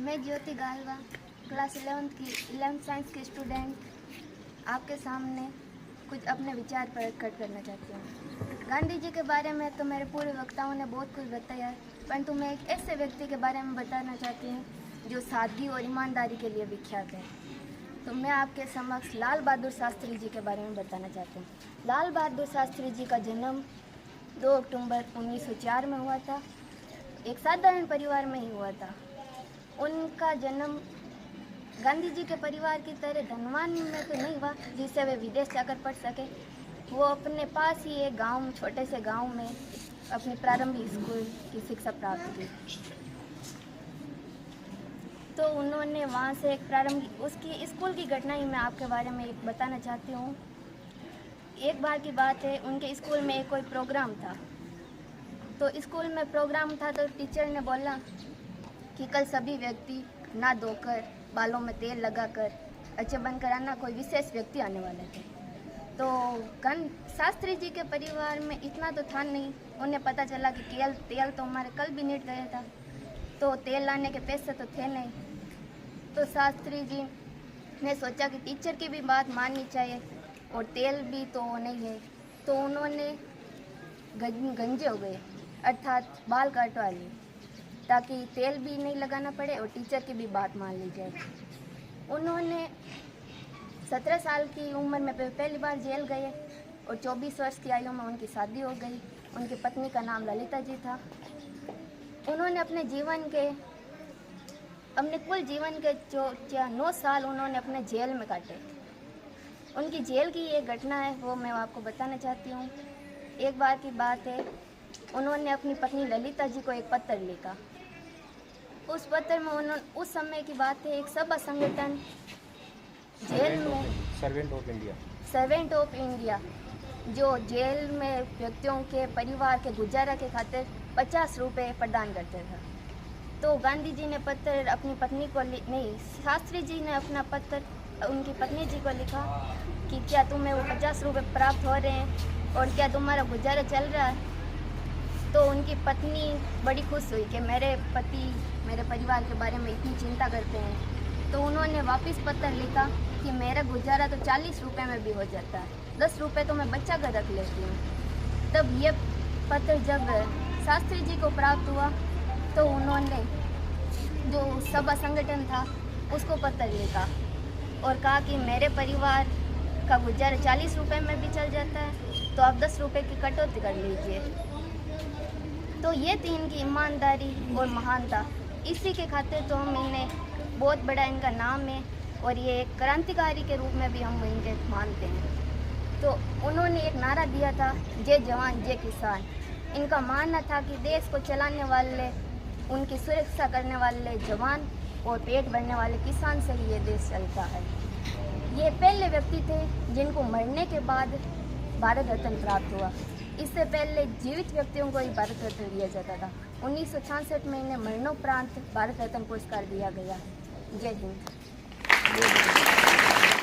मैं ज्योति Galva class 11th science की student आपके सामने कुछ अपने विचार प्रकट करना चाहती हूँ। गांधी जी के बारे में तो मेरे पूर्व वक्ताओं ने बहुत कुछ बताया है, परंतु मैं एक ऐसे व्यक्ति के बारे में बताना चाहती हूँ जो सादगी और ईमानदारी के लिए विख्यात है। तो मैं आपके समक्ष लाल बहादुर शास्त्री जी के बारे में बताना चाहती हूँ। लाल बहादुर शास्त्री जी का जन्म 2 अक्टूबर 1904 में हुआ था। एक साधारण परिवार में ही हुआ था। उनका जन्म गांधी जी के परिवार की तरह धनवान में तो नहीं हुआ जिससे वे विदेश जाकर पढ़ सके। वो अपने पास ही एक गांव, छोटे से गांव में अपनी प्रारंभिक स्कूल की शिक्षा प्राप्त की। तो उन्होंने वहाँ से एक प्रारंभिक उसकी स्कूल की घटना ही मैं आपके बारे में एक बताना चाहती हूँ। एक बार की बात है, उनके स्कूल में एक कोई प्रोग्राम था। तो स्कूल में प्रोग्राम था तो टीचर ने बोला कि कल सभी व्यक्ति नहा धोकर बालों में तेल लगाकर अच्छे बनकर आना, कोई विशेष व्यक्ति आने वाले थे। तो शास्त्री जी के परिवार में इतना तो था नहीं, उन्हें पता चला कि तेल तो हमारे कल भी नीट गया था, तो तेल लाने के पैसे तो थे नहीं। तो शास्त्री जी ने सोचा कि टीचर की भी बात माननी चाहिए और तेल भी तो नहीं है। तो उन्होंने गंजे हो गए, अर्थात बाल कटवा लिए ताकि तेल भी नहीं लगाना पड़े और टीचर की भी बात मान ली जाए। उन्होंने 17 साल की उम्र में पहली बार जेल गए और 24 वर्ष की आयु में उनकी शादी हो गई। उनकी पत्नी का नाम ललिता जी था। उन्होंने अपने कुल जीवन के 9 साल उन्होंने अपने जेल में काटे। उनकी जेल की ये घटना है वो मैं आपको बताना चाहती हूँ। एक बार की बात है, उन्होंने अपनी पत्नी ललिता जी को एक पत्र लिखा। उस पत्र में उन्होंने, उस समय की बात है, एक सभा संगठन जेल में सर्वेंट ऑफ इंडिया जो जेल में व्यक्तियों के परिवार के गुजारा के खातिर 50 रुपये प्रदान करते थे। तो गांधी जी ने पत्र अपनी पत्नी को शास्त्री जी ने अपना पत्र उनकी पत्नी जी को लिखा कि क्या तुम्हें वो 50 रुपये प्राप्त हो रहे हैं और क्या तुम्हारा गुजारा चल रहा है। तो उनकी पत्नी बड़ी खुश हुई कि मेरे पति मेरे परिवार के बारे में इतनी चिंता करते हैं। तो उन्होंने वापस पत्र लिखा कि मेरा गुजारा तो 40 रुपये में भी हो जाता है, 10 रुपये तो मैं बचा कर रख लेती हूँ। तब ये पत्र जब शास्त्री जी को प्राप्त हुआ तो उन्होंने जो सभा संगठन था उसको पत्र लिखा और कहा कि मेरे परिवार का गुजारा 40 रुपये में भी चल जाता है, तो आप 10 रुपये की कटौती कर लीजिए। तो ये थी इनकी ईमानदारी और महानता। इसी के खातिर तो हम इन्हें बहुत बड़ा इनका नाम है और ये एक क्रांतिकारी के रूप में भी हम इनके मानते हैं। तो उन्होंने एक नारा दिया था, जय जवान जय किसान। इनका मानना था कि देश को चलाने वाले, उनकी सुरक्षा करने वाले जवान और पेट भरने वाले किसान से ही ये देश चलता है। ये पहले व्यक्ति थे जिनको मरने के बाद भारत रत्न प्राप्त हुआ। इससे पहले जीवित व्यक्तियों को ही भारत रत्न दिया जाता था। 1966 में इन्हें मरणोपरांत भारत रत्न पुरस्कार दिया गया। जय हिंद।